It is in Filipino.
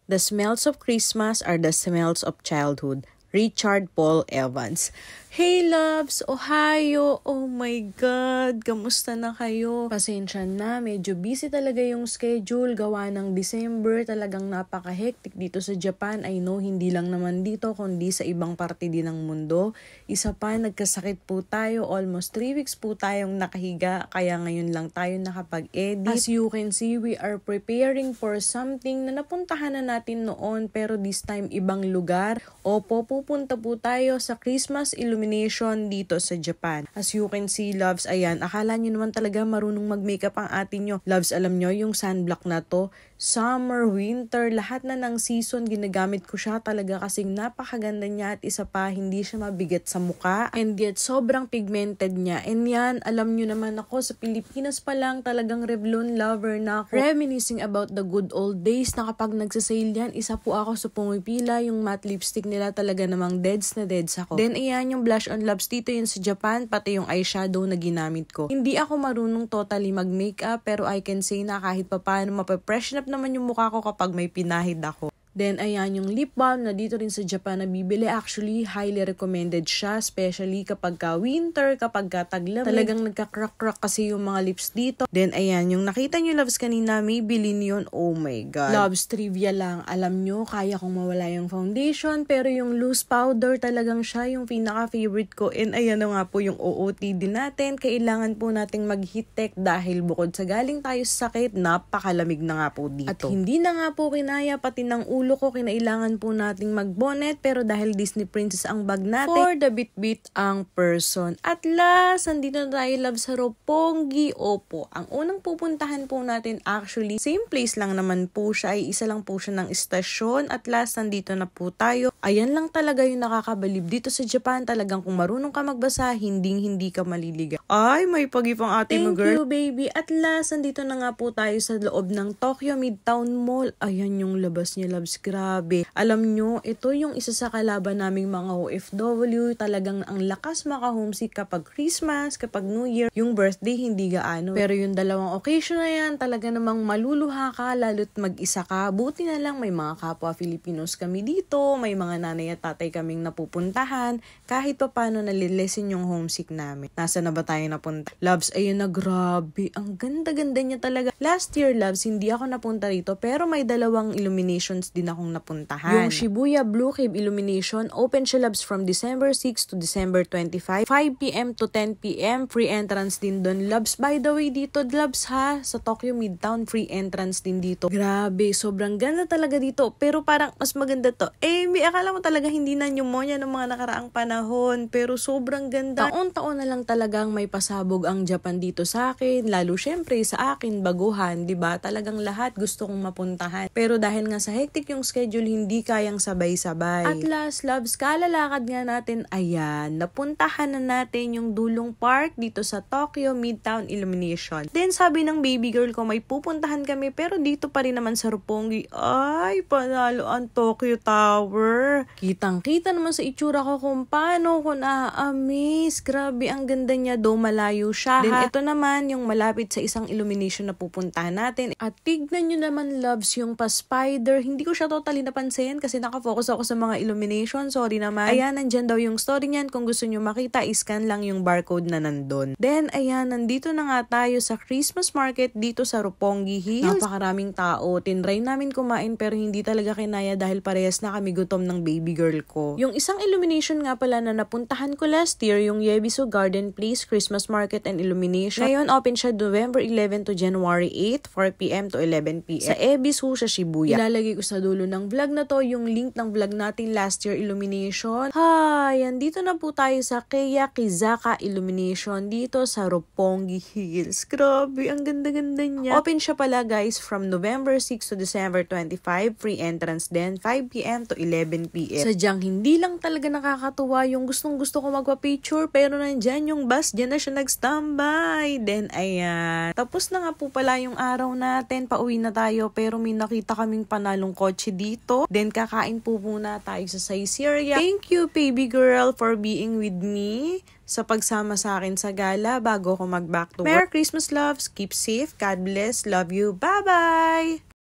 The smells of Christmas are the smells of childhood. Richard Paul Evans. Hey loves! Ohio! Oh my God! Kamusta na kayo? Pasensya na, medyo busy talaga yung schedule. Gawa ng December, talagang napaka-hectic dito sa Japan. I know, hindi lang naman dito, kundi sa ibang parte din ng mundo. Isa pa, nagkasakit po tayo. Almost 3 weeks po tayong nakahiga, kaya ngayon lang tayo nakapag-edit. As you can see, we are preparing for something na napuntahan na natin noon, pero this time ibang lugar. Opo, pupunta po tayo sa Christmas illumination dito sa Japan. As you can see, loves, ayan, akala nyo naman talaga marunong mag-makeup ang atin nyo. Loves, alam nyo, yung sunblock na to, summer, winter, lahat na ng season, ginagamit ko siya talaga kasing napakaganda niya at isa pa, hindi siya mabigat sa muka. And yet, sobrang pigmented niya. And yan, alam nyo naman ako, sa Pilipinas pa lang, talagang Revlon lover na ako. Reminiscing about the good old days na kapag nagsasale yan, isa po ako sa pumipila, yung matte lipstick nila talaga namang deads na deads ako. Then, ayan, yung blush on loves dito yun sa Japan, pati yung eyeshadow na ginamit ko. Hindi ako marunong totally mag-makeup, pero I can say na kahit papaano mape-freshen up naman yung mukha ko kapag may pinahid ako. Then, ayan, yung lip balm na dito rin sa Japan na bibili. Actually, highly recommended siya, especially kapag ka winter, kapag ka taglamig. Talagang nagka-crack-crack kasi yung mga lips dito. Then, ayan, yung nakita nyo, loves, kanina, Maybelline yun. Oh my God. Loves, trivia lang. Alam nyo, kaya kong mawala yung foundation, pero yung loose powder talagang siya yung pinaka-favorite ko. And ayan na nga po yung OOTD natin. Kailangan po nating mag-heat tech dahil bukod sa galing tayo sa sakit, napakalamig na nga po dito. At hindi na nga po kinaya pati ng ulo ko, kinailangan po nating mag-bonnet, pero dahil Disney Princess ang bag natin, for the bit-bit ang person. At last, nandito na tayo, love, sa Roppongi. Opo, ang unang pupuntahan po natin, actually, same place lang naman po siya, ay isa lang po siya ng istasyon. At last, nandito na po tayo. Ayan lang talaga yung nakakabalib dito sa Japan. Talagang kung marunong ka magbasa, hindi ka maliligaw. Ay, may pag-ipang ate mo, girl. Thank you, baby. At last, nandito na nga po tayo sa loob ng Tokyo Midtown Mall. Ayan yung labas niya, loves. Grabe. Alam nyo, ito yung isa sa kalaban naming mga OFW. Talagang ang lakas maka-homesick kapag Christmas, kapag New Year. Yung birthday, hindi gaano. Pero yung dalawang occasion na yan, talaga namang maluluha ka, lalo't mag-isa ka. Buti na lang may mga kapwa Filipinos kami dito, may mga nanay at tatay kaming napupuntahan. Kahit pa paano nalilesen yung homesick namin. Nasa na ba tayo napunta? Loves, ayun na, grabe. Ang ganda-ganda niya talaga. Last year, loves, hindi ako napunta rito, pero may dalawang illuminations din akong napuntahan. Yung Shibuya Blue Cave Illumination, open siya, loves, from December 6 to December 25, 5 p.m. to 10 p.m. Free entrance din doon, loves. By the way, dito, loves, ha, sa Tokyo Midtown, free entrance din dito. Grabe, sobrang ganda talaga dito. Pero parang mas maganda to. May akala mo talaga hindi na pneumonia ng mga nakaraang panahon, pero sobrang ganda. Taon-taon na lang talagang may pasabog ang Japan dito sa akin, lalo syempre sa akin, baguhan, 'di ba? Talagang lahat gusto kong mapuntahan. Pero dahil nga sa hectic yung schedule, hindi kayang sabay-sabay. At last, loves, kalalakad nga natin, ayan, napuntahan na natin yung Dulong Park dito sa Tokyo Midtown Illumination. Then sabi ng baby girl ko, may pupuntahan kami, pero dito pa rin naman sa Roppongi. Ay, panalo ang Tokyo Tower. Kitang-kita naman sa itsura ko kung paano ko na-amaze. Grabe, ang ganda niya, do malayo siya. Then ito naman yung malapit sa isang illumination na pupuntahan natin. At tignan nyo naman, loves, yung pa-spider. Hindi ko siya totally napansin kasi nakafocus ako sa mga illumination. Sorry naman. Ayan, nandyan daw yung story niyan. Kung gusto nyo makita, iscan lang yung barcode na nandun. Then, ayan, nandito na nga tayo sa Christmas market dito sa Roppongi Hills. Napakaraming tao. Tinry namin kumain pero hindi talaga kinaya dahil parehas na kami gutom ng baby girl ko. Yung isang illumination nga pala na napuntahan ko last year, yung Yebisu Garden Place Christmas Market and Illumination. Ngayon, open siya November 11 to January 8, 4 p.m. to 11 p.m. sa Ebisu sa Shibuya. Ilalagay ko sa dulo ng vlog na to yung link ng vlog natin last year illumination. Hi! Andito na po tayo sa Keyakizaka Illumination dito sa Roppongi Hills. Grabe, ang ganda-ganda niya. Open siya pala, guys, from November 6 to December 25. Free entrance din, 5 p.m. to 11 p.m. Sadyang hindi lang talaga nakakatuwa yung gustong-gusto ko magpa-picture, pero nandyan yung bus, dyan na siya nag-standby. Then, ayan. Tapos na nga po pala yung araw natin. Pauwi na tayo, pero may nakita kaming panalong kotse dito. Then, kakain po muna tayo sa Saizeriya. Thank you, baby girl, for being with me sa pagsama sa akin sa gala bago ako mag-back to work. Merry Christmas, loves. Keep safe. God bless. Love you. Bye-bye!